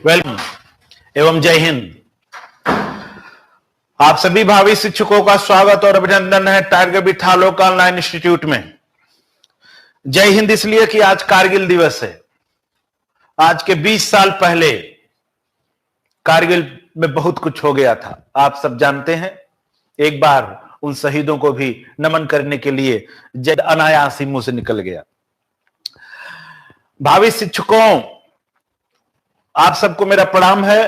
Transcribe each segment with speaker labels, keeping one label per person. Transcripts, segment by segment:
Speaker 1: Welcome एवं जय हिंद। आप सभी भावी शिक्षकों का स्वागत और अभिनंदन है टाइगर बिठा लोक ऑनलाइन इंस्टीट्यूट में। जय हिंद इसलिए कि आज कारगिल दिवस है। आज के 20 साल पहले कारगिल में बहुत कुछ हो गया था, आप सब जानते हैं। एक बार उन शहीदों को भी नमन करने के लिए जय अनायास ही मुंह से निकल गया। भावी शिक्षकों, आप सबको मेरा प्रणाम है।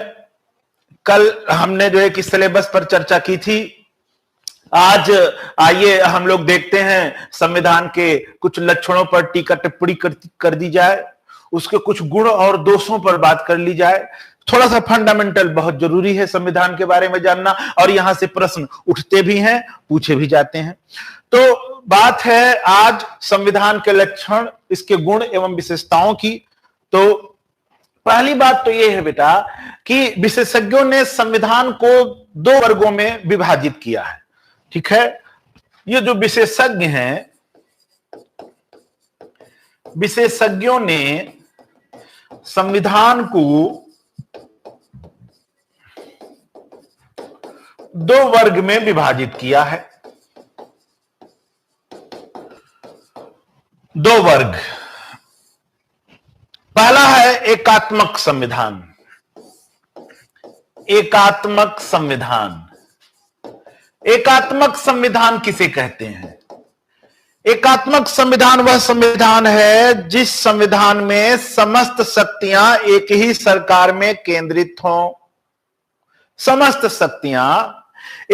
Speaker 1: कल हमने जो है कि सिलेबस पर चर्चा की थी। आज आइए हम लोग देखते हैं संविधान के कुछ लक्षणों पर टीका टिप्पणी कर दी जाए, उसके कुछ गुण और दोषों पर बात कर ली जाए। थोड़ा सा फंडामेंटल बहुत जरूरी है संविधान के बारे में जानना, और यहां से प्रश्न उठते भी हैं, पूछे भी जाते हैं। तो बात है आज संविधान के लक्षण, इसके गुण एवं विशेषताओं की। तो पहली बात तो यह है बेटा कि विशेषज्ञों ने संविधान को 2 वर्गों में विभाजित किया है। ठीक है, ये जो विशेषज्ञ हैं, विशेषज्ञों ने संविधान को 2 वर्ग में विभाजित किया है। 2 वर्ग। पहला है एकात्मक संविधान। एकात्मक संविधान, एकात्मक संविधान किसे कहते हैं? एकात्मक संविधान वह संविधान है जिस संविधान में समस्त शक्तियां एक ही सरकार में केंद्रित हों। समस्त शक्तियां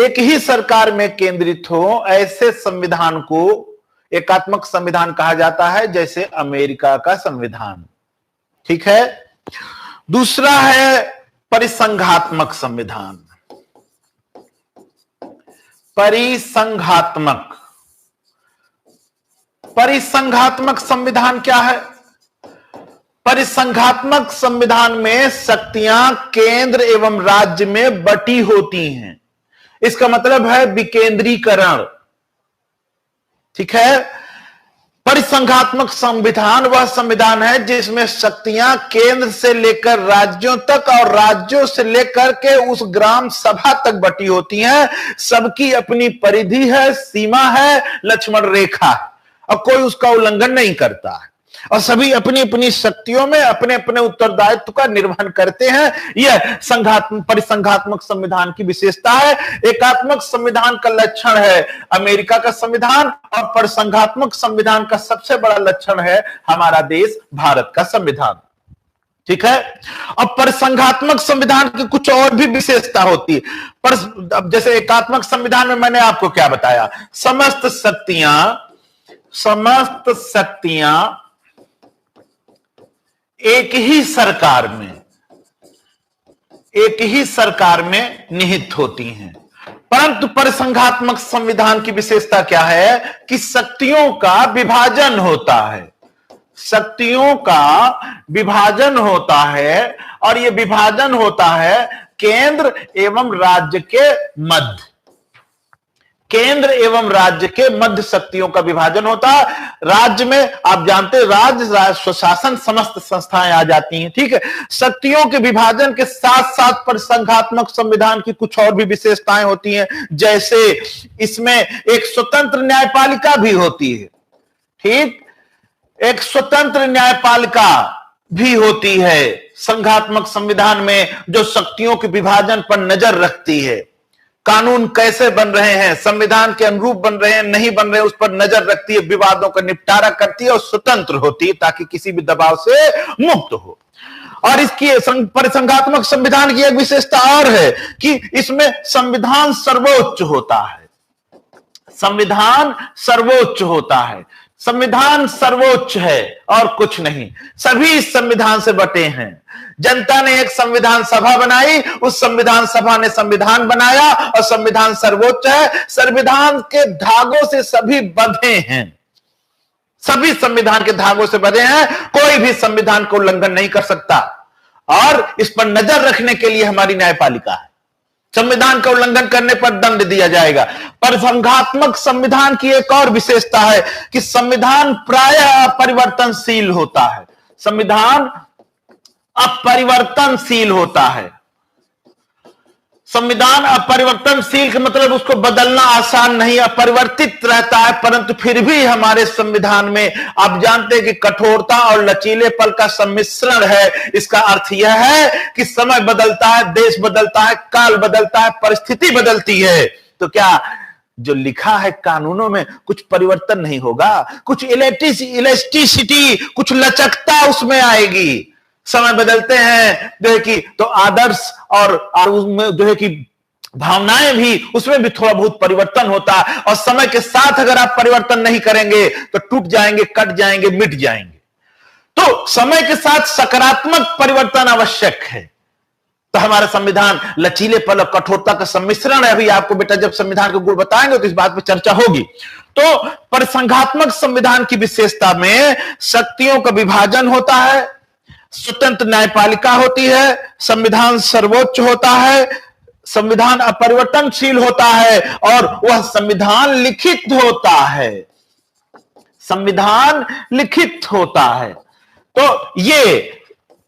Speaker 1: एक ही सरकार में केंद्रित हो, ऐसे संविधान को एकात्मक संविधान कहा जाता है, जैसे अमेरिका का संविधान। ठीक है। दूसरा है परिसंघात्मक संविधान। परिसंघात्मक, परिसंघात्मक संविधान क्या है? परिसंघात्मक संविधान में शक्तियां केंद्र एवं राज्य में बटी होती हैं। इसका मतलब है विकेंद्रीकरण। ठीक है। परिसंघात्मक संविधान वह संविधान है जिसमें शक्तियां केंद्र से लेकर राज्यों तक और राज्यों से लेकर के उस ग्राम सभा तक बटी होती हैं। सबकी अपनी परिधि है, सीमा है, लक्ष्मण रेखा है, और कोई उसका उल्लंघन नहीं करता है, और सभी अपनी अपनी शक्तियों में अपने अपने उत्तरदायित्व का निर्वहन करते हैं। यह परिसंघात्मक संविधान की विशेषता है। एकात्मक संविधान का लक्षण है अमेरिका का संविधान, और परिसंघात्मक संविधान का सबसे बड़ा लक्षण है हमारा देश भारत का संविधान। ठीक है। अब परिसंघात्मक संविधान की कुछ और भी विशेषता होती है। पर अब जैसे एकात्मक संविधान में मैंने आपको क्या बताया, समस्त शक्तियां एक ही सरकार में निहित होती हैं। परंतु परिसंघात्मक संविधान की विशेषता क्या है कि शक्तियों का विभाजन होता है। शक्तियों का विभाजन होता है, और यह विभाजन होता है केंद्र एवं राज्य के मध्य। केंद्र एवं राज्य के मध्य शक्तियों का विभाजन होता है। राज्य में आप जानते हैं राज्य स्वशासन समस्त संस्थाएं आ जाती हैं। ठीक है। शक्तियों के विभाजन के साथ साथ परिसंघात्मक संविधान की कुछ और भी विशेषताएं होती हैं, जैसे इसमें एक स्वतंत्र न्यायपालिका भी होती है। ठीक, एक स्वतंत्र न्यायपालिका भी होती है संघात्मक संविधान में, जो शक्तियों के विभाजन पर नजर रखती है। कानून कैसे बन रहे हैं, संविधान के अनुरूप बन रहे हैं नहीं बन रहे हैं, उस पर नजर रखती है, विवादों का निपटारा करती है और स्वतंत्र होती है ताकि किसी भी दबाव से मुक्त हो। और इसकी परिसंघात्मक संविधान की एक विशेषता और है कि इसमें संविधान सर्वोच्च होता है। संविधान सर्वोच्च होता है। संविधान सर्वोच्च है और कुछ नहीं। सभी इस संविधान से बटे हैं। जनता ने एक संविधान सभा बनाई, उस संविधान सभा ने संविधान बनाया, और संविधान सर्वोच्च है। संविधान के धागों से सभी बंधे हैं। सभी संविधान के धागों से बंधे हैं। कोई भी संविधान को उल्लंघन नहीं कर सकता, और इस पर नजर रखने के लिए हमारी न्यायपालिका है। संविधान का उल्लंघन करने पर दंड दिया जाएगा। परिसंघात्मक संविधान की एक और विशेषता है कि संविधान प्रायः अपरिवर्तनशील होता है। संविधान अपरिवर्तनशील होता है। संविधान अपरिवर्तनशील का मतलब उसको बदलना आसान नहीं, अपरिवर्तित रहता है, परंतु फिर भी हमारे संविधान में आप जानते हैं कि कठोरता और लचीलेपन का सम्मिश्रण है। इसका अर्थ यह है कि समय बदलता है, देश बदलता है, काल बदलता है, परिस्थिति बदलती है। तो क्या जो लिखा है कानूनों में कुछ परिवर्तन नहीं होगा? कुछ इलेस्टिसिटी, कुछ लचकता उसमें आएगी। समय बदलते हैं जो है कि तो आदर्श और उसमें जो है कि भावनाएं भी, उसमें भी थोड़ा बहुत परिवर्तन होता है। और समय के साथ अगर आप परिवर्तन नहीं करेंगे तो टूट जाएंगे, कट जाएंगे, मिट जाएंगे। तो समय के साथ सकारात्मक परिवर्तन आवश्यक है। तो हमारा संविधान लचीलेपन और कठोरता का सम्मिश्रण है। अभी आपको बेटा जब संविधान के गुण बताएंगे तो इस बात पर चर्चा होगी। तो परिसंघात्मक संविधान की विशेषता में शक्तियों का विभाजन होता है, स्वतंत्र न्यायपालिका होती है, संविधान सर्वोच्च होता है, संविधान अपरिवर्तनशील होता है और वह संविधान लिखित होता है। संविधान लिखित होता है। तो ये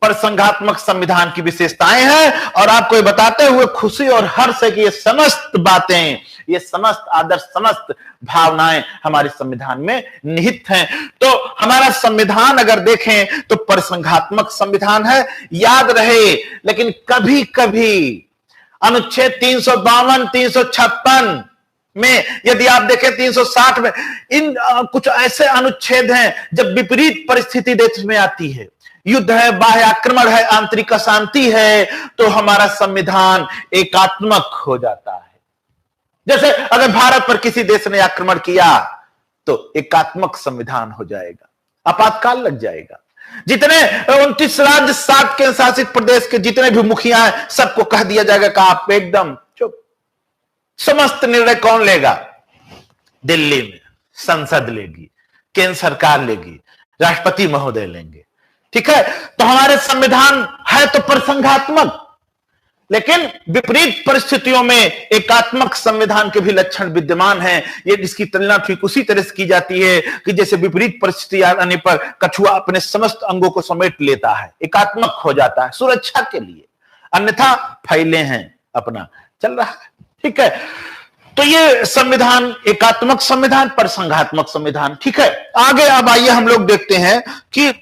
Speaker 1: परिसंघात्मक संविधान की विशेषताएं हैं। और आपको ये बताते हुए खुशी और हर्ष है कि ये समस्त बातें, ये समस्त आदर्श, समस्त भावनाएं हमारे संविधान में निहित हैं। तो हमारा संविधान अगर देखें तो परिसंघात्मक संविधान है, याद रहे। लेकिन कभी कभी अनुच्छेद 352, 356 में, यदि आप देखें 360 में, इन कुछ ऐसे अनुच्छेद हैं जब विपरीत परिस्थिति देश में आती है, युद्ध है, बाह्य आक्रमण है, आंतरिक अशांति है, तो हमारा संविधान एकात्मक हो जाता है। जैसे अगर भारत पर किसी देश ने आक्रमण किया तो एकात्मक संविधान हो जाएगा, आपातकाल लग जाएगा। जितने 29 राज्य, 7 केंद्र शासित प्रदेश के जितने भी मुखिया हैं, सबको कह दिया जाएगा कि आप एकदम चुप। समस्त निर्णय कौन लेगा? दिल्ली में संसद लेगी, केंद्र सरकार लेगी, राष्ट्रपति महोदय लेंगे। ठीक है। तो हमारे संविधान है तो परिसंघात्मक, लेकिन विपरीत परिस्थितियों में एकात्मक संविधान के भी लक्षण विद्यमान हैं। ये इसकी तुलना ठीक उसी तरह से की जाती है कि जैसे विपरीत परिस्थिति आने पर कछुआ अपने समस्त अंगों को समेट लेता है, एकात्मक हो जाता है सुरक्षा के लिए, अन्यथा फैले हैं अपना चल रहा है। ठीक है। तो ये संविधान एकात्मक संविधान, परिसंघात्मक संविधान। ठीक है। आगे अब आइए हम लोग देखते हैं कि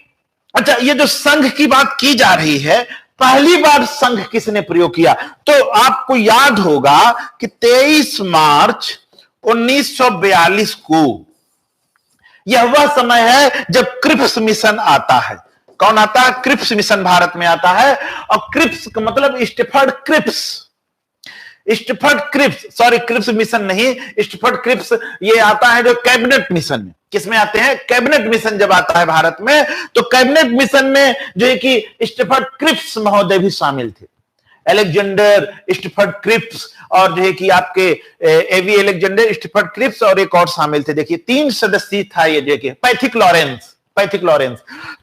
Speaker 1: अच्छा, ये जो संघ की बात की जा रही है, पहली बार संघ किसने प्रयोग किया? तो आपको याद होगा कि 23 मार्च 1942 को यह वह समय है जब क्रिप्स मिशन आता है। कौन आता है? क्रिप्स मिशन भारत में आता है। और क्रिप्स का मतलब Stafford Cripps, Stafford Cripps, sorry Cripps mission नहीं, स्टीफर्ड क्रिप्स ये आता है जो कैबिनेट मिशन में। किसमें आते हैं? कैबिनेट मिशन जब आता है भारत में, तो कैबिनेट मिशन में जो है कि स्टीफर्ड क्रिप्स महोदय भी शामिल थे। अलेक्जेंडर स्टीफर्ड क्रिप्स और जो है कि आपके एवी अलेक्जेंडर स्टीफर्ड क्रिप्स और एक और शामिल थे। देखिए 3 सदस्य था ये, देखिए पैथिक लॉरेंस।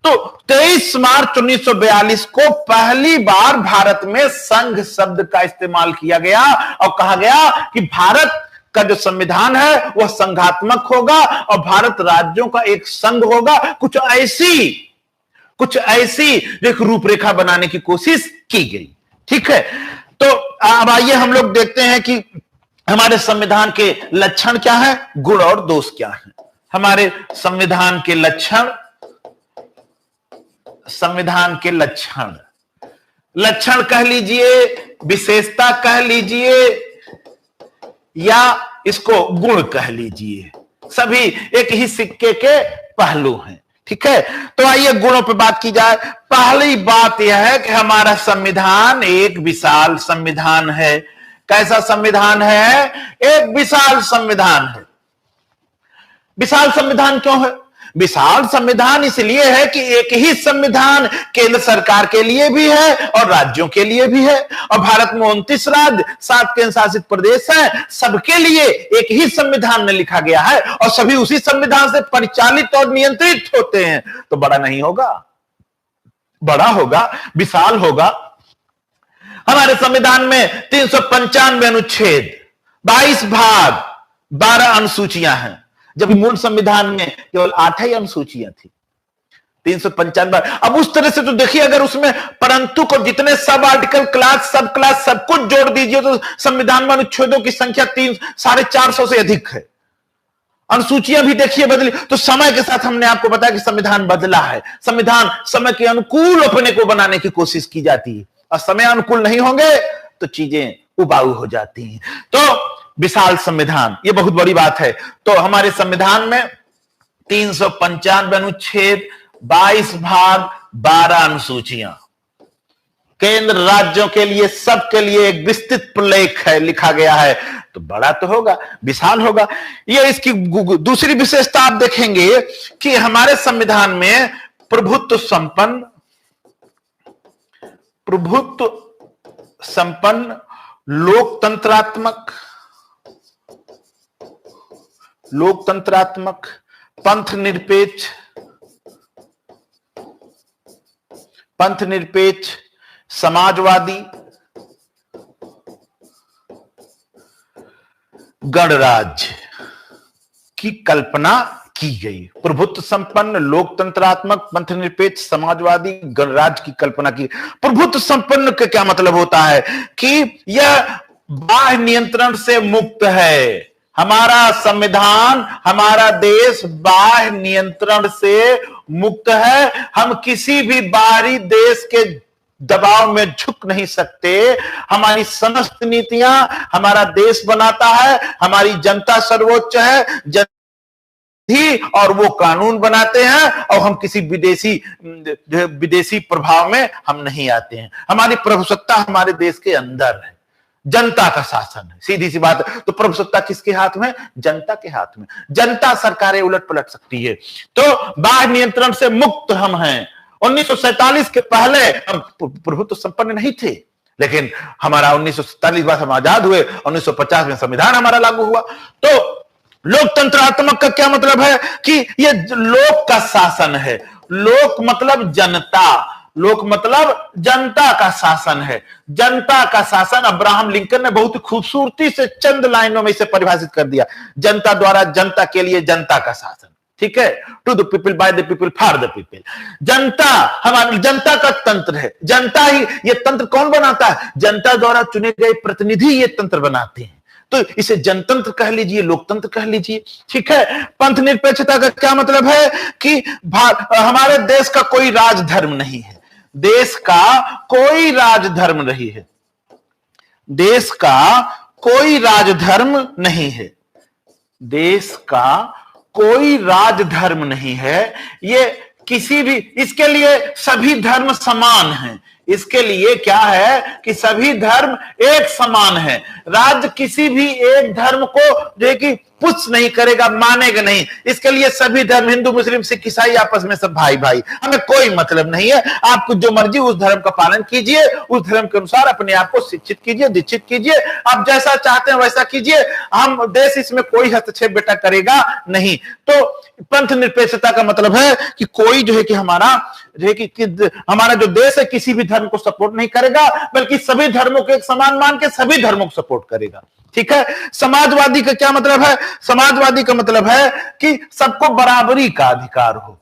Speaker 1: तो 23 मार्च 1942 को पहली बार भारत में संघ शब्द का इस्तेमाल किया गया और कहा गया कि भारत का जो संविधान है वह संघात्मक होगा और भारत राज्यों का एक संघ होगा। कुछ ऐसी एक रूपरेखा बनाने की कोशिश की गई। ठीक है। तो अब आइए हम लोग देखते हैं कि हमारे संविधान के लक्षण क्या है, गुण और दोष क्या है। हमारे संविधान के लक्षण, लक्षण कह लीजिए, विशेषता कह लीजिए, या इसको गुण कह लीजिए, सभी एक ही सिक्के के पहलू हैं। ठीक है। तो आइए गुणों पे बात की जाए। पहली बात यह है कि हमारा संविधान एक विशाल संविधान है। कैसा संविधान है? एक विशाल संविधान है। विशाल संविधान क्यों है? विशाल संविधान इसलिए है कि एक ही संविधान केंद्र सरकार के लिए भी है और राज्यों के लिए भी है। और भारत में 29 राज्य, 7 केंद्र शासित प्रदेश हैं, सबके लिए एक ही संविधान में लिखा गया है और सभी उसी संविधान से परिचालित और नियंत्रित होते हैं। तो बड़ा नहीं होगा? बड़ा होगा, विशाल होगा। हमारे संविधान में 395 अनुच्छेद, 22 भाग, 12 अनुसूचियां हैं, जबकि मूल संविधान में केवल 8 ही अनुसूचियां थी। 395। अब उस तरह से तो देखिए, अगर उसमें परंतु को जितने सब आर्टिकल, क्लास, सब कुछ जोड़ दीजिए तो संविधान में अनुच्छेदों की संख्या 450 से अधिक है। अनुसूचियां भी देखिए बदली। तो समय के साथ हमने आपको बताया कि संविधान बदला है। संविधान समय के अनुकूल अपने को बनाने की कोशिश की जाती है, और समय अनुकूल नहीं होंगे तो चीजें उबाऊ हो जाती हैं। तो विशाल संविधान, ये बहुत बड़ी बात है। तो हमारे संविधान में 395 अनुच्छेद, 22 भाग, 12 अनुसूचियां, केंद्र राज्यों के लिए, सबके लिए एक विस्तृत प्रलेख है, लिखा गया है। तो बड़ा तो होगा, विशाल होगा। ये इसकी दूसरी विशेषता आप देखेंगे कि हमारे संविधान में प्रभुत्व संपन्न, लोकतंत्रात्मक, पंथ निरपेक्ष, समाजवादी, गणराज्य की कल्पना की गई। प्रभुत्व संपन्न, लोकतंत्रात्मक, पंथ निरपेक्ष, समाजवादी, गणराज्य की कल्पना की। प्रभुत्व संपन्न का क्या मतलब होता है कि यह बाह्य नियंत्रण से मुक्त है। हमारा संविधान, हमारा देश बाह्य नियंत्रण से मुक्त है। हम किसी भी बाहरी देश के दबाव में झुक नहीं सकते। हमारी समस्त नीतियां हमारा देश बनाता है, हमारी जनता सर्वोच्च है, ही और वो कानून बनाते हैं, और हम किसी विदेशी प्रभाव में हम नहीं आते हैं। हमारी प्रभुसत्ता हमारे देश के अंदर है, जनता का शासन है, सीधी सी बात है। तो प्रभुसत्ता किसके हाथ में? जनता के हाथ में। जनता सरकारें उलट पलट सकती है। तो बाह्य नियंत्रण से मुक्त हम हैं। 1947 के पहले हम प्रभुत्व संपन्न नहीं थे, लेकिन हमारा 1947 बाद हम आजाद हुए, 1950 में संविधान हमारा लागू हुआ। तो लोकतंत्रात्मक का क्या मतलब है कि ये लोक का शासन है। लोक मतलब जनता, लोक मतलब जनता का शासन है। जनता का शासन अब्राहम लिंकन ने बहुत खूबसूरती से चंद लाइनों में इसे परिभाषित कर दिया। जनता द्वारा, जनता के लिए, जनता का शासन। ठीक है, to the people, by the people, for the people. जनता हमारी, जनता का तंत्र है। जनता ही, ये तंत्र कौन बनाता है? जनता द्वारा चुने गए प्रतिनिधि ये तंत्र बनाते हैं। तो इसे जनतंत्र कह लीजिए, लोकतंत्र कह लीजिए। ठीक है। पंथ निरपेक्षता का क्या मतलब है कि हमारे देश का कोई राजधर्म नहीं है। देश का कोई राजधर्म नहीं है। देश का कोई राजधर्म नहीं है। देश का कोई राजधर्म नहीं है। ये किसी भी, इसके लिए सभी धर्म समान हैं। इसके लिए क्या है कि सभी धर्म एक समान है। राज्य किसी भी एक धर्म को जो है कि पुष्ट नहीं करेगा, मानेगा नहीं। इसके लिए सभी धर्म, हिंदू, मुस्लिम, सिख, ईसाई, आपस में सब भाई भाई, हमें कोई मतलब नहीं है। आपको जो मर्जी उस धर्म का पालन कीजिए, उस धर्म के अनुसार अपने आप को शिक्षित कीजिए, दीक्षित कीजिए, आप जैसा चाहते हैं वैसा कीजिए। हम देश इसमें कोई हस्तक्षेप बेटा करेगा नहीं। तो पंथ निरपेक्षता का मतलब है कि कोई जो है कि हमारा जो है कि हमारा जो देश है किसी भी धर्म को सपोर्ट नहीं करेगा, बल्कि सभी धर्मों को एक समान मान के सभी धर्मों को सपोर्ट करेगा। ठीक है। समाजवादी का क्या मतलब है? समाजवादी का मतलब है कि सबको बराबरी का अधिकार हो।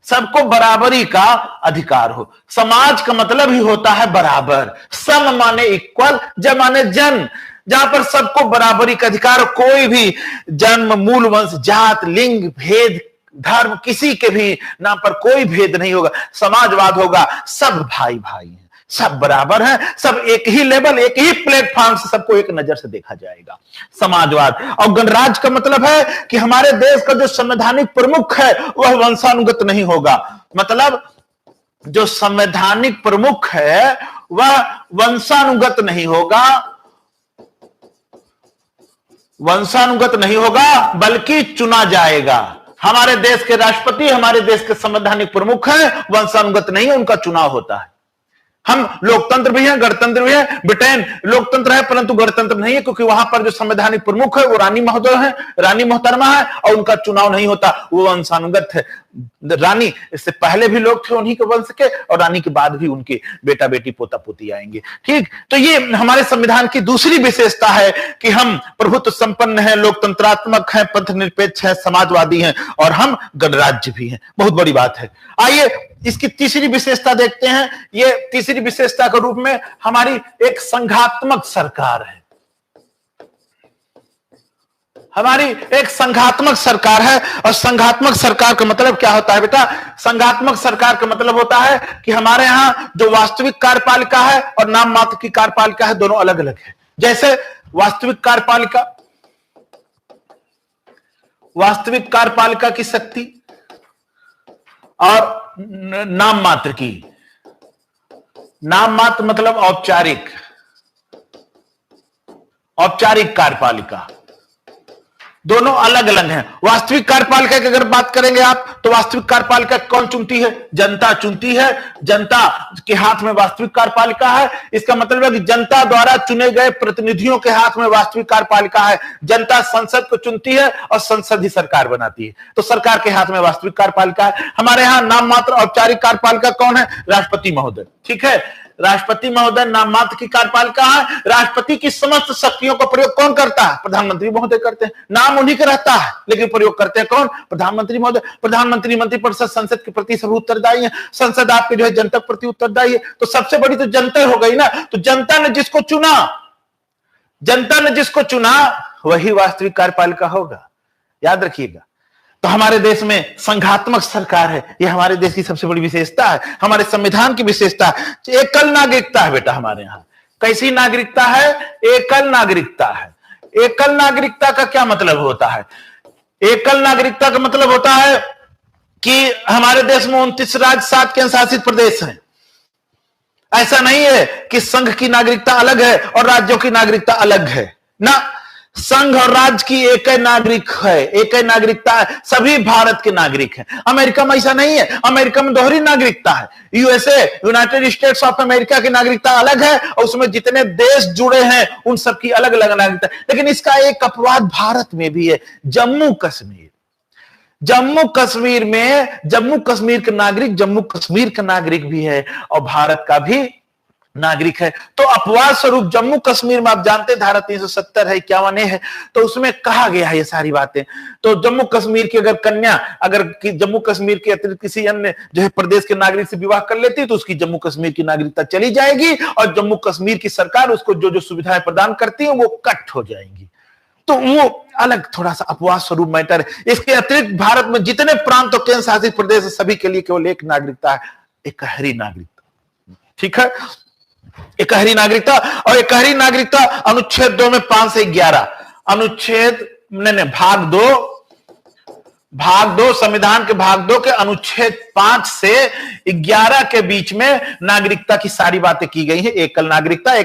Speaker 1: सबको बराबरी का अधिकार हो। समाज का मतलब ही होता है बराबर। सम माने इक्वल, जन माने जन, जहां पर सबको बराबरी का अधिकार, कोई भी जन्म, मूल वंश, जात, लिंग, भेद, धर्म, किसी के भी नाम पर कोई भेद नहीं होगा। समाजवाद होगा, सब भाई भाई हैं, सब बराबर हैं, सब एक ही लेवल, एक ही प्लेटफॉर्म से सबको एक नजर से देखा जाएगा। समाजवाद। और गणराज्य का मतलब है कि हमारे देश का जो संवैधानिक प्रमुख है वह वंशानुगत नहीं होगा। मतलब जो संवैधानिक प्रमुख है वह वंशानुगत नहीं होगा, वंशानुगत नहीं होगा, बल्कि चुना जाएगा। हमारे देश के राष्ट्रपति, हमारे देश के संवैधानिक प्रमुख हैं, वंशानुगत नहीं, उनका चुनाव होता है। हम लोकतंत्र भी हैं, गणतंत्र भी है। ब्रिटेन लोकतंत्र है परंतु गणतंत्र नहीं है, क्योंकि वहां पर जो संवैधानिक प्रमुख है वो रानी महोदय है, रानी मोहतरमा है, और उनका चुनाव नहीं होता, वो वंशानुगत है। रानी इससे पहले भी लोग थे उन्हीं के वंश के, और रानी के बाद भी उनके बेटा बेटी पोता पोती आएंगे। ठीक, तो ये हमारे संविधान की दूसरी विशेषता है कि हम प्रभुत्व संपन्न हैं, लोकतंत्रात्मक हैं, पंथ निरपेक्ष हैं, समाजवादी हैं, और हम गणराज्य भी हैं। बहुत बड़ी बात है। आइए इसकी तीसरी विशेषता देखते हैं। ये तीसरी विशेषता के रूप में हमारी एक संघात्मक सरकार है। हमारी एक संघात्मक सरकार है, और संघात्मक सरकार का मतलब क्या होता है बेटा? संघात्मक सरकार का मतलब होता है कि हमारे यहां जो वास्तविक कार्यपालिका है और नाम मात्र की कार्यपालिका है, दोनों अलग अलग है। जैसे वास्तविक कार्यपालिका की शक्ति और नाम मात्र की, नाम मात्र मतलब औपचारिक कार्यपालिका, दोनों अलग अलग हैं। वास्तविक कार्यपालिका की अगर बात करेंगे आप, तो वास्तविक कार्यपालिका कौन चुनती है? जनता चुनती है। जनता के हाथ में वास्तविक कार्यपालिका है। इसका मतलब है कि जनता द्वारा चुने गए प्रतिनिधियों के हाथ में वास्तविक कार्यपालिका है। जनता संसद को चुनती है और संसद ही सरकार बनाती है, तो सरकार के हाथ में वास्तविक कार्यपालिका है। हमारे यहां नाम मात्र औपचारिक कार्यपालिका कौन है? राष्ट्रपति महोदय। ठीक है, राष्ट्रपति महोदय नाम मात्र की कार्यपालिका है। राष्ट्रपति की समस्त शक्तियों का प्रयोग कौन करता है? प्रधानमंत्री महोदय करते हैं। नाम उन्हीं का रहता है, लेकिन प्रयोग करते हैं कौन? प्रधानमंत्री महोदय। प्रधानमंत्री, मंत्रिपरिषद संसद के प्रति सभी उत्तरदायी है। संसद आपके जो है जनता के प्रति उत्तरदायी है। तो सबसे बड़ी तो जनता हो गई ना। तो जनता ने जिसको चुना वही वास्तविक कार्यपालिका होगा, याद रखिएगा। तो हमारे देश में संघात्मक सरकार है, यह हमारे देश की सबसे बड़ी विशेषता है, हमारे संविधान की विशेषता है। एकल नागरिकता है बेटा हमारे यहाँ। कैसी नागरिकता है? एकल नागरिकता है। एकल नागरिकता का क्या मतलब होता है? एकल नागरिकता का मतलब होता है कि हमारे देश में 29 राज्य, 7 केंद्र शासित प्रदेश हैं। ऐसा नहीं है कि संघ की नागरिकता अलग है और राज्यों की नागरिकता अलग है ना। संघ और राज्य की एक ही नागरिक है, एक ही नागरिकता है, सभी भारत के नागरिक हैं। अमेरिका में ऐसा नहीं है, अमेरिका में दोहरी नागरिकता है। USA, United states of America की नागरिकता अलग है, और उसमें जितने देश जुड़े हैं उन सबकी अलग अलग नागरिकता है। लेकिन इसका एक अपवाद भारत में भी है, जम्मू कश्मीर के नागरिक जम्मू कश्मीर का नागरिक भी है और भारत का भी नागरिक है। तो अपवाद स्वरूप जम्मू कश्मीर में आप जानते हैं धारा 370 है, 51 है, तो उसमें कहा गया है ये सारी बातें। तो जम्मू कश्मीर की अगर कन्या अगर जम्मू कश्मीर के अतिरिक्त किसी अन्य जो है प्रदेश के नागरिक से विवाह कर लेती है, तो उसकी जम्मू कश्मीर की नागरिकता चली जाएगी, और जम्मू कश्मीर की सरकार उसको जो जो सुविधाएं प्रदान करती है वो कट हो जाएंगी। तो वो अलग थोड़ा सा अपवाद स्वरूप मैटर है। इसके अतिरिक्त भारत में जितने प्रांत और केंद्र शासित प्रदेश है, सभी के लिए केवल एक नागरिकता है, एकहरी नागरिकता। ठीक है, एकहरी नागरिकता। और एकहरी नागरिकता अनुच्छेद 2 में 5 से 11 अनुच्छेद भाग 2 संविधान के भाग 2 के अनुच्छेद 5 से 11 के बीच में नागरिकता की सारी बातें की गई हैं। एकल नागरिकता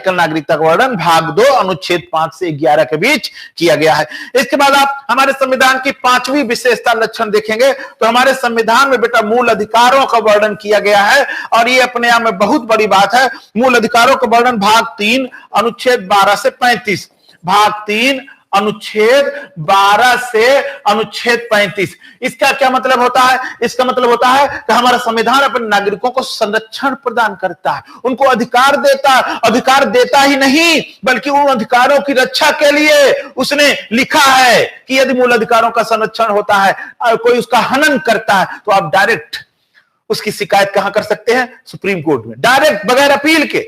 Speaker 1: का वर्णन भाग 2 अनुच्छेद 5 से 11 के बीच किया गया है। इसके बाद आप हमारे संविधान की 5वीं विशेषता लक्षण देखेंगे, तो हमारे संविधान में बेटा मूल अधिकारों का वर्णन किया गया है, और ये अपने आप में बहुत बड़ी बात है। मूल अधिकारों का वर्णन भाग 3 अनुच्छेद 12 से 35, भाग 3 अनुच्छेद 12 से अनुच्छेद 35। इसका क्या मतलब होता है? इसका मतलब होता है कि हमारा संविधान अपने नागरिकों को संरक्षण प्रदान करता है, उनको अधिकार देता ही नहीं बल्कि उन अधिकारों की रक्षा के लिए उसने लिखा है कि यदि मूल अधिकारों का संरक्षण होता है और कोई उसका हनन करता है, तो आप डायरेक्ट उसकी शिकायत कहां कर सकते हैं? सुप्रीम कोर्ट में, डायरेक्ट बगैर अपील के।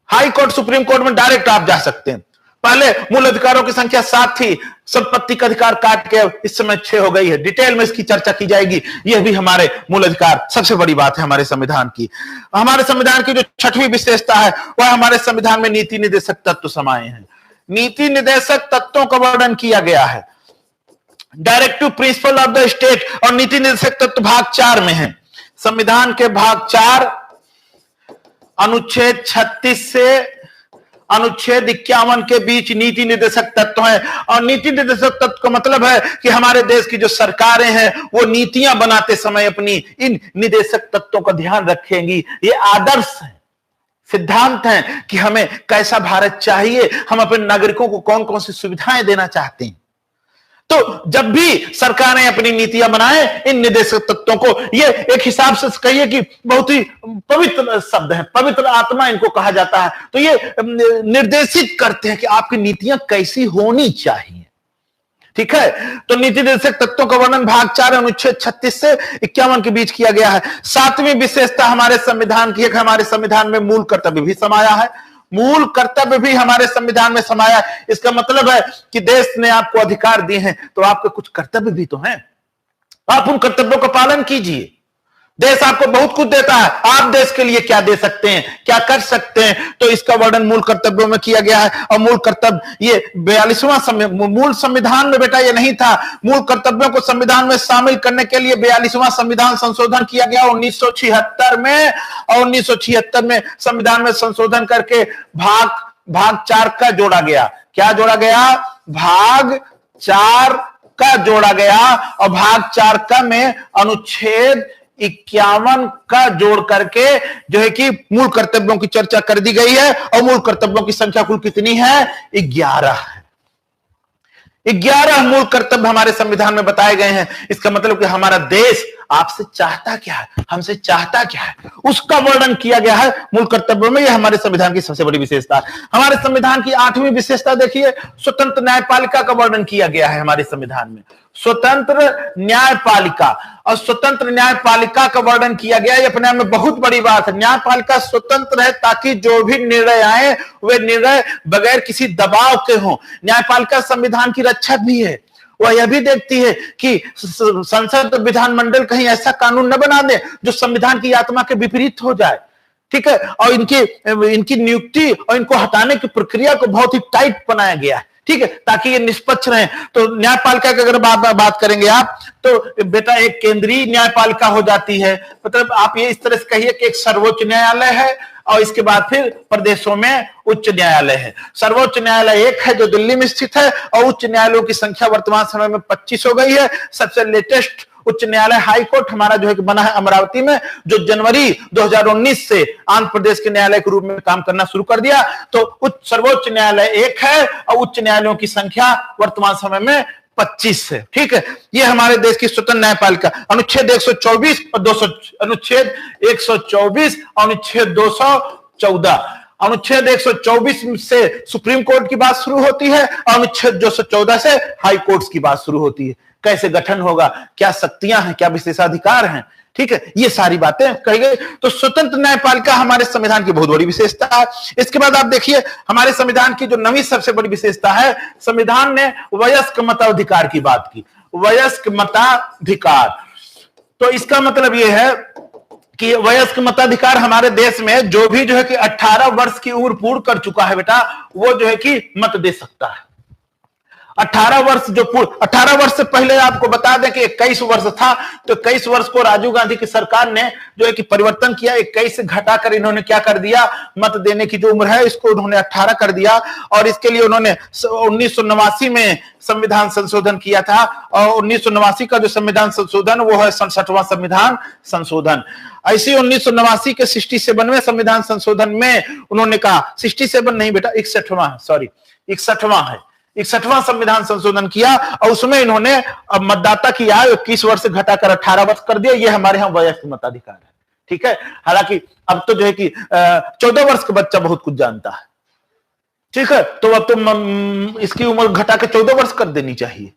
Speaker 1: हाई कोर्ट, सुप्रीम कोर्ट में डायरेक्ट आप जा सकते हैं। पहले मूल अधिकारों की संख्या 7 थी, संपत्ति का अधिकार काट के इस समय 6 हो गई है। डिटेल में इसकी चर्चा की जाएगी। यह भी हमारे मूल अधिकार सबसे बड़ी बात है हमारे संविधान की। हमारे संविधान की जो 6वीं विशेषता है वह हमारे संविधान में नीति निर्देशक तत्व समाये हैं। नीति निर्देशक तत्वों का वर्णन किया गया है directive principle of the state, और नीति निर्देशक तत्व भाग 4 में है। संविधान के भाग 4 अनुच्छेद 36 से अनुच्छेद 51 के बीच नीति निर्देशक तत्व है। और नीति निर्देशक तत्व का मतलब है कि हमारे देश की जो सरकारें हैं वो नीतियां बनाते समय अपनी इन निर्देशक तत्वों का ध्यान रखेंगी। ये आदर्श है, सिद्धांत हैं कि हमें कैसा भारत चाहिए, हम अपने नागरिकों को कौन कौन सी सुविधाएं देना चाहते हैं। तो जब भी सरकारें अपनी नीतियां बनाए, इन निर्देशक तत्वों को, ये एक हिसाब से कहिए कि बहुत ही पवित्र शब्द है, पवित्र आत्मा इनको कहा जाता है। तो ये निर्देशित करते हैं कि आपकी नीतियां कैसी होनी चाहिए। ठीक है, तो नीति निर्देशक तत्वों का वर्णन भाग 4 अनुच्छेद 36 से 51 के बीच किया गया है। 7वीं विशेषता हमारे संविधान की एक, हमारे संविधान में मूल कर्तव्य भी समाया है। मूल कर्तव्य भी हमारे संविधान में समाया है। इसका मतलब है कि देश ने आपको अधिकार दिए हैं, तो आपके कुछ कर्तव्य भी तो हैं, आप उन कर्तव्यों का पालन कीजिए। देश आपको बहुत कुछ देता है, आप देश के लिए क्या दे सकते हैं, क्या कर सकते हैं, तो इसका वर्णन मूल कर्तव्यों में किया गया है। और मूल कर्तव्य ये 42वां मूल संविधान में बेटा ये नहीं था। मूल कर्तव्यों को संविधान में शामिल करने के लिए 42वां संविधान संशोधन किया गया 1976 में, और 1976 में संविधान में संशोधन करके भाग 4 का जोड़ा गया। क्या जोड़ा गया? भाग 4 का जोड़ा गया, और भाग 4 का में अनुच्छेद 51 का जोड़ करके जो है कि मूल कर्तव्यों की चर्चा कर दी गई है। और मूल कर्तव्यों की संख्या कुल कितनी है? 11 है। 11 मूल कर्तव्य हमारे संविधान में बताए गए हैं। इसका मतलब कि हमारा देश आपसे चाहता क्या है, हमसे चाहता क्या है, उसका वर्णन किया गया है मूल कर्तव्यों में। यह हमारे संविधान की सबसे बड़ी विशेषता है। हमारे संविधान की 8वीं विशेषता देखिए, स्वतंत्र न्यायपालिका का वर्णन किया गया है हमारे संविधान में। स्वतंत्र न्यायपालिका, और स्वतंत्र न्यायपालिका का वर्णन किया गया, ये अपने आप में बहुत बड़ी बात है। न्यायपालिका स्वतंत्र है ताकि जो भी निर्णय आए वे निर्णय बगैर किसी दबाव के हों। न्यायपालिका संविधान की रक्षक भी है। वह यह भी देखती है कि संसद विधानमंडल कहीं ऐसा कानून न बना दे जो संविधान की आत्मा के विपरीत हो जाए। ठीक है, और इनकी नियुक्ति और इनको हटाने की प्रक्रिया को बहुत ही टाइट बनाया गया है। ठीक है, ताकि ये निष्पक्ष रहे। तो न्यायपालिका की अगर बात करेंगे आप, तो बेटा एक केंद्रीय न्यायपालिका हो जाती है। मतलब आप ये इस तरह से कहिए कि एक सर्वोच्च न्यायालय है, और इसके बाद फिर प्रदेशों में उच्च न्यायालय है। सर्वोच्च न्यायालय एक है जो दिल्ली में स्थित है, और उच्च न्यायालयों की संख्या वर्तमान समय में 25 हो गई है। सबसे लेटेस्ट उच्च न्यायालय हाई कोर्ट हमारा जो है कि बना है अमरावती में, जो जनवरी 2019 से आंध्र प्रदेश के न्यायालय के रूप में काम करना शुरू कर दिया। तो सर्वोच्च न्यायालय एक है, और उच्च न्यायालयों की संख्या वर्तमान समय में 25 है। ठीक है, ये हमारे देश की स्वतंत्र न्यायपालिका। अनुच्छेद 124 और 200, अनुच्छेद 124 और अनुच्छेद 214। अनुच्छेद 124 से सुप्रीम कोर्ट की बात शुरू होती है, और अनुच्छेद 214 से हाई कोर्ट की बात शुरू होती है। कैसे गठन होगा, क्या शक्तियां हैं, क्या विशेषाधिकार हैं, ठीक है, ये सारी बातें कही गई। तो स्वतंत्र न्यायपालिका हमारे संविधान की बहुत बड़ी विशेषता है। इसके बाद आप देखिए हमारे संविधान की जो नवीं सबसे बड़ी विशेषता है, संविधान ने वयस्क मताधिकार की बात की। वयस्क मताधिकार, तो इसका मतलब यह है कि वयस्क मताधिकार हमारे देश में जो भी जो है कि 18 वर्ष की उम्र पूर्ण कर चुका है बेटा, वो जो है कि मत दे सकता है। 18 वर्ष से पहले आपको बता दें कि 21 वर्ष था, तो 21 वर्ष को राजीव गांधी की सरकार ने जो है कि परिवर्तन किया। 21 से घटाकर इन्होंने क्या कर दिया, मत देने की जो उम्र है इसको उन्होंने 18 कर दिया। और इसके लिए उन्होंने 1989 में संविधान संशोधन किया था, और 1989 का जो संविधान संशोधन वो है 67वां संविधान संशोधन। ऐसे 1989 के 67वें संविधान संशोधन में उन्होंने कहा, 67 नहीं बेटा 61वां है, 61वां संविधान संशोधन किया, और उसमें इन्होंने अब मतदाता की आयु 21 वर्ष से घटाकर 18 वर्ष कर दिया। ये हमारे यहाँ वयस्क मताधिकार है। ठीक है, हालांकि अब तो जो है कि 14 वर्ष का बच्चा बहुत कुछ जानता है। ठीक है, तो अब तो इसकी उम्र घटा के 14 वर्ष कर देनी चाहिए।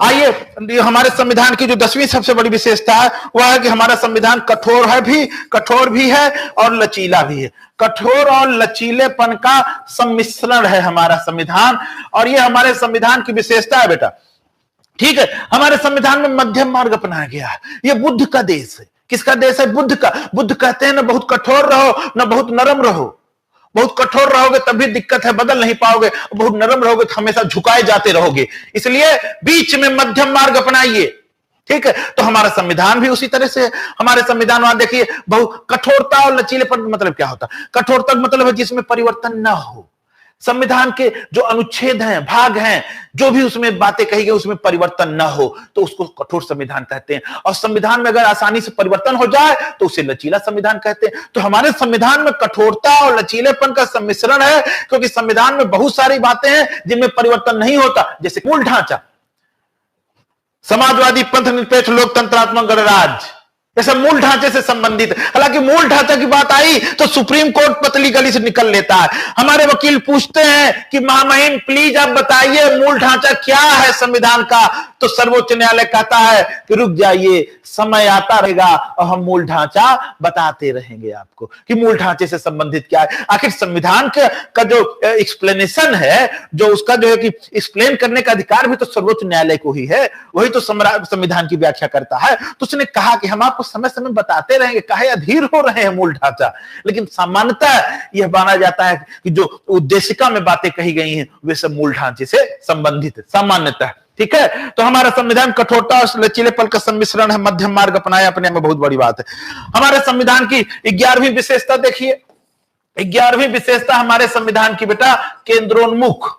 Speaker 1: आइए, हमारे संविधान की जो 10वीं सबसे बड़ी विशेषता है वह है कि हमारा संविधान कठोर भी है और लचीला भी है। कठोर और लचीलेपन का सम्मिश्रण है हमारा संविधान, और यह हमारे संविधान की विशेषता है बेटा। ठीक है, हमारे संविधान में मध्यम मार्ग अपनाया गया है। यह बुद्ध का देश है। किसका देश है? बुद्ध का। बुद्ध कहते हैं ना बहुत कठोर रहो, ना बहुत नरम रहो। बहुत कठोर रहोगे तब भी दिक्कत है, बदल नहीं पाओगे। बहुत नरम रहोगे तो हमेशा झुकाए जाते रहोगे। इसलिए बीच में मध्यम मार्ग अपनाइए। ठीक है, तो हमारा संविधान भी उसी तरह से है। हमारे संविधान वहां देखिए, बहुत कठोरता और लचीलेपन का मतलब क्या होता है? कठोरता का मतलब है जिसमें परिवर्तन ना हो, संविधान के जो अनुच्छेद हैं, भाग हैं, जो भी उसमें बातें कही गई उसमें परिवर्तन न हो तो उसको कठोर संविधान कहते हैं। और संविधान में अगर आसानी से परिवर्तन हो जाए तो उसे लचीला संविधान कहते हैं। तो हमारे संविधान में कठोरता और लचीलेपन का सम्मिश्रण है, क्योंकि संविधान में बहुत सारी बातें हैं जिनमें परिवर्तन नहीं होता, जैसे मूल ढांचा, समाजवादी, पंथ निरपेक्ष, लोकतंत्रात्मक गणराज्य, ये सब मूल ढांचे से संबंधित है। हालांकि मूल ढांचा की बात आई तो सुप्रीम कोर्ट पतली गली से निकल लेता है। हमारे वकील पूछते हैं कि महामहिम प्लीज आप बताइए मूल ढांचा क्या है संविधान का, तो सर्वोच्च न्यायालय कहता है कि रुक जाइए, समय आता रहेगा और हम मूल ढांचा बताते रहेंगे आपको कि मूल ढांचे से संबंधित क्या है। आखिर संविधान का जो एक्सप्लेनेशन है, जो उसका जो है कि एक्सप्लेन करने का अधिकार भी तो सर्वोच्च न्यायालय को ही है, वही तो संविधान की व्याख्या करता है। तो उसने कहा कि हम आपको समय समय बताते रहेंगे, काहे अधीर हो रहे हैं मूल ढांचा। लेकिन सामान्यतः यह माना जाता है कि जो उद्देशिका में बातें कही गई हैं वे सब मूल ढांचे से संबंधित है सामान्यतः। ठीक है, तो हमारा संविधान कठोरता और लचीलेपन का सम्मिश्रण है, मध्यम मार्ग अपनाया, अपने में बहुत बड़ी बात है। हमारे संविधान की 11वीं विशेषता देखिए, 11वीं विशेषता हमारे संविधान की बेटा केंद्रोन्मुख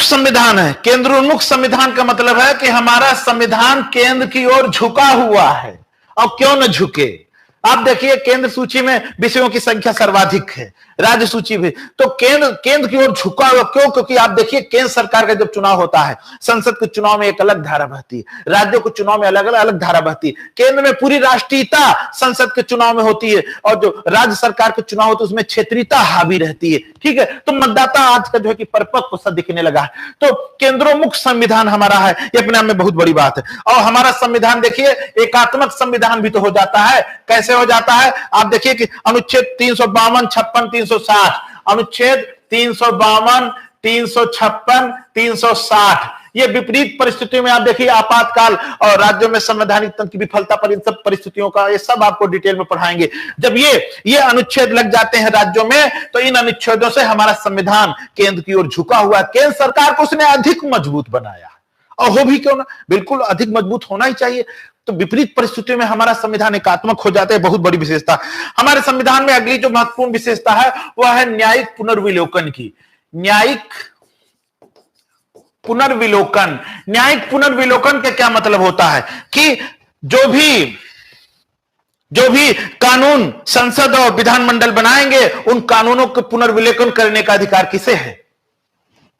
Speaker 1: संविधान है। केंद्रोन्मुख संविधान का मतलब है कि हमारा संविधान केंद्र की ओर झुका हुआ है। और क्यों न झुके, आप देखिए केंद्र सूची में विषयों की संख्या सर्वाधिक है, राज्य सूची भी, तो केंद्र की ओर झुका हुआ क्यों? क्योंकि आप देखिए केंद्र सरकार का जब चुनाव होता है, संसद के चुनाव में एक अलग धारा बहती है, राज्यों के चुनाव में अलग धारा बहती है। केंद्र में पूरी राष्ट्रीयता संसद के चुनाव में होती है और जो राज्य सरकार के चुनाव होते हैं उसमें क्षेत्रीयता हावी रहती है। ठीक है, तो मतदाता आज का जो है कि परिपक्व सा दिखने लगा है। तो केंद्रोन्मुख संविधान हमारा है, ये अपने आप में बहुत बड़ी बात है। और हमारा संविधान देखिए एकात्मक संविधान भी तो हो जाता है। कैसे हो जाता है? आप देखिए कि अनुच्छेद 352, 56, 360, अनुच्छेद 352, 356, 360, ये विपरीत परिस्थितियों में आप देखिए आपातकाल और राज्यों में संवैधानिक तंत्र की विफलता पर इन सब परिस्थितियों का ये सब आपको डिटेल में पढ़ाएंगे। जब ये अनुच्छेद लग जाते हैं राज्यों में तो इन अनुच्छेदों से हमारा संविधान केंद्र की ओर झुका हुआ, केंद्र सरकार को उसने अधिक मजबूत बनाया। और हो भी क्यों ना, बिल्कुल अधिक मजबूत होना ही चाहिए। तो विपरीत परिस्थितियों में हमारा संविधान एकात्मक हो जाता है, बहुत बड़ी विशेषता। हमारे संविधान में अगली जो महत्वपूर्ण विशेषता है वह है न्यायिक पुनर्विलोकन की। न्यायिक पुनर्विलोकन का क्या मतलब होता है कि जो भी कानून संसद और विधानमंडल बनाएंगे उन कानूनों के पुनर्विलोकन करने का अधिकार किसे है?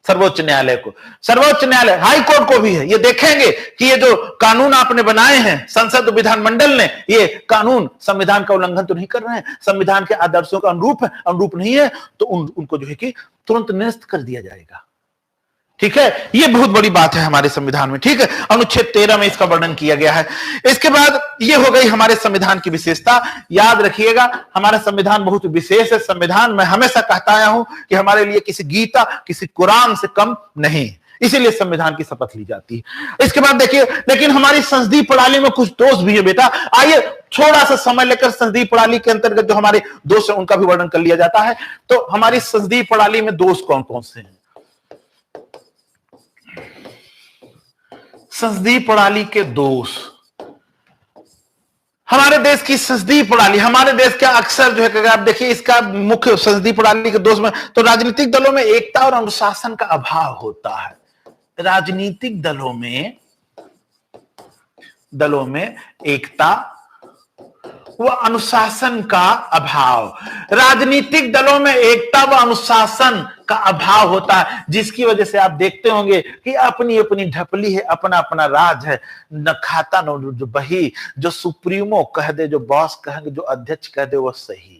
Speaker 1: सर्वोच्च न्यायालय को। सर्वोच्च न्यायालय, हाई कोर्ट को भी है। ये देखेंगे कि ये जो कानून आपने बनाए हैं संसद और विधानमंडल ने, ये कानून संविधान का उल्लंघन तो नहीं कर रहे हैं, संविधान के आदर्शों का अनुरूप नहीं है, तो उनको जो है कि तुरंत निरस्त कर दिया जाएगा। ठीक है, ये बहुत बड़ी बात है हमारे संविधान में। ठीक है, अनुच्छेद 13 में इसका वर्णन किया गया है। इसके बाद ये हो गई हमारे संविधान की विशेषता। याद रखिएगा हमारा संविधान बहुत विशेष है। संविधान मैं हमेशा कहता आया हूं कि हमारे लिए किसी गीता, किसी कुरान से कम नहीं, इसीलिए संविधान की शपथ ली जाती है। इसके बाद देखिए, लेकिन हमारी संसदीय प्रणाली में कुछ दोष भी है बेटा। आइए थोड़ा सा समय लेकर संसदीय प्रणाली के अंतर्गत जो हमारे दोष है उनका भी वर्णन कर लिया जाता है। तो हमारी संसदीय प्रणाली में दोष कौन कौन से हैं? संसदीय प्रणाली के दोष, हमारे देश की संसदीय प्रणाली, हमारे देश का अक्सर जो है आप देखिए इसका मुख्य संसदीय प्रणाली के दोष में तो राजनीतिक दलों में एकता और अनुशासन का अभाव होता है। राजनीतिक दलों में एकता व अनुशासन का अभाव, राजनीतिक दलों में एकता व अनुशासन का अभाव होता है, जिसकी वजह से आप देखते होंगे कि अपनी अपनी ढपली है, अपना अपना राज है, न खाता न जो बही, जो सुप्रीमो कह दे, जो बॉस कहेंगे, जो अध्यक्ष कह दे वो सही।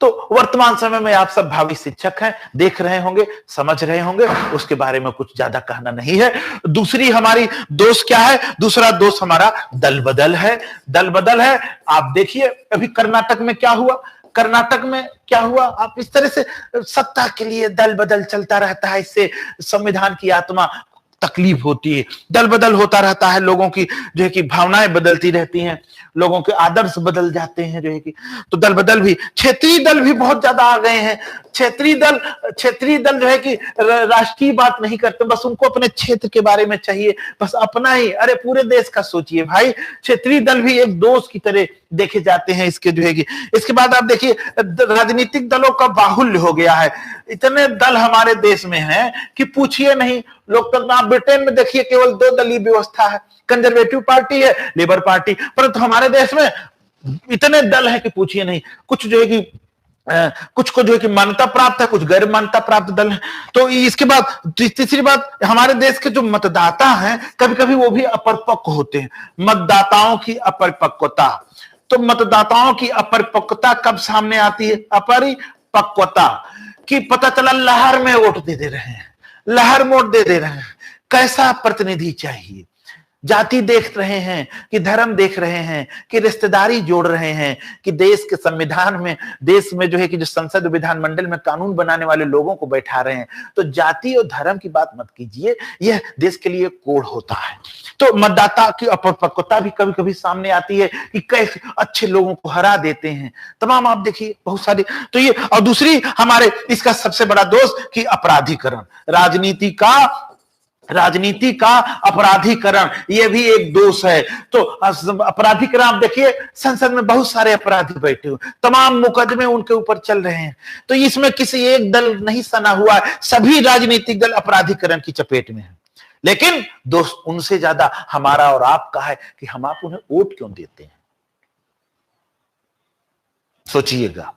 Speaker 1: तो वर्तमान समय में आप सब भावी शिक्षक हैं, देख रहे होंगे, समझ रहे होंगे, उसके बारे में कुछ ज्यादा कहना नहीं है। दूसरी हमारी दोष क्या है? दूसरा दोष हमारा दल बदल है। दल बदल है, आप देखिए अभी कर्नाटक में क्या हुआ, कर्नाटक में क्या हुआ, आप इस तरह से सत्ता के लिए दल बदल चलता रहता है, इससे संविधान की आत्मा तकलीफ होती है। दल बदल होता रहता है, लोगों की जो है कि भावनाएं बदलती रहती हैं, लोगों के आदर्श बदल जाते हैं जो है कि, तो दल बदल भी, क्षेत्रीय दल भी बहुत ज्यादा आ गए हैं। क्षेत्रीय दल जो है कि राष्ट्रीय बात नहीं करते, बस उनको अपने क्षेत्र के बारे में चाहिए, बस अपना ही, अरे पूरे देश का सोचिए भाई। क्षेत्रीय दल भी एक दोष की तरह देखे जाते हैं इसके जो है कि इसके बाद आप देखिए राजनीतिक दलों का बाहुल्य हो गया है। इतने दल हमारे देश में हैं कि पूछिए नहीं। लोकतंत्र आप ब्रिटेन में देखिए केवल 2 दलीय व्यवस्था है, कंजर्वेटिव पार्टी है, लेबर पार्टी। परंतु हमारे देश में इतने दल है कि पूछिए नहीं। कुछ जो है कि कुछ को जो है कि मान्यता प्राप्त है, कुछ गैर मान्यता प्राप्त दल है। तो इसके बाद तीसरी बात, हमारे देश के जो मतदाता हैं कभी कभी वो भी अपरिपक्व होते हैं। मतदाताओं की अपरिपक्वता, तो मतदाताओं की अपरिपक्वता कब सामने आती है? अपरिपक्वता कि पता चला लहर में वोट दे रहे हैं, लहर में वोट दे रहे हैं। कैसा प्रतिनिधि चाहिए? जाति देख रहे हैं कि धर्म देख रहे हैं कि रिश्तेदारी जोड़ रहे हैं कि देश के संविधान में, देश में जो है कि जो संसद विधानमंडल में कानून बनाने वाले लोगों को बैठा रहे हैं। तो जाति और धर्म की बात मत कीजिए, यह देश के लिए कोड होता है। तो मतदाता की अपरिपक्वता भी कभी कभी सामने आती है कि कैसे अच्छे लोगों को हरा देते हैं। तमाम आप देखिए बहुत सारे। तो ये, और दूसरी हमारे इसका सबसे बड़ा दोष कि अपराधीकरण, राजनीति का अपराधीकरण, यह भी एक दोष है। तो अपराधीकरण आप देखिए, संसद में बहुत सारे अपराधी बैठे हुए, तमाम मुकदमे उनके ऊपर चल रहे हैं। तो इसमें किसी एक दल नहीं सना हुआ है, सभी राजनीतिक दल अपराधीकरण की चपेट में है। लेकिन दोष उनसे ज्यादा हमारा और आपका है कि हम आप उन्हें वोट क्यों देते हैं। सोचिएगा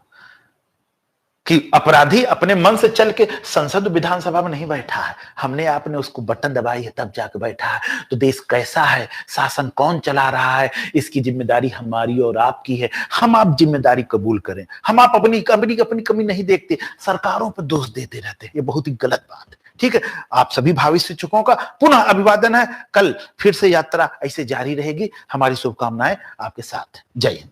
Speaker 1: कि अपराधी अपने मन से चल के संसद विधानसभा में नहीं बैठा है, हमने आपने उसको बटन दबाई है तब जाके बैठा है। तो देश कैसा है, शासन कौन चला रहा है, इसकी जिम्मेदारी हमारी और आपकी है। हम आप जिम्मेदारी कबूल करें। हम आप अपनी कमी नहीं देखते, सरकारों पर दोष देते रहते हैं। ये बहुत ही गलत बात है। ठीक है, आप सभी भावी शिक्षकों का पुनः अभिवादन है। कल फिर से यात्रा ऐसे जारी रहेगी। हमारी शुभकामनाएं आपके साथ। जय हिंद।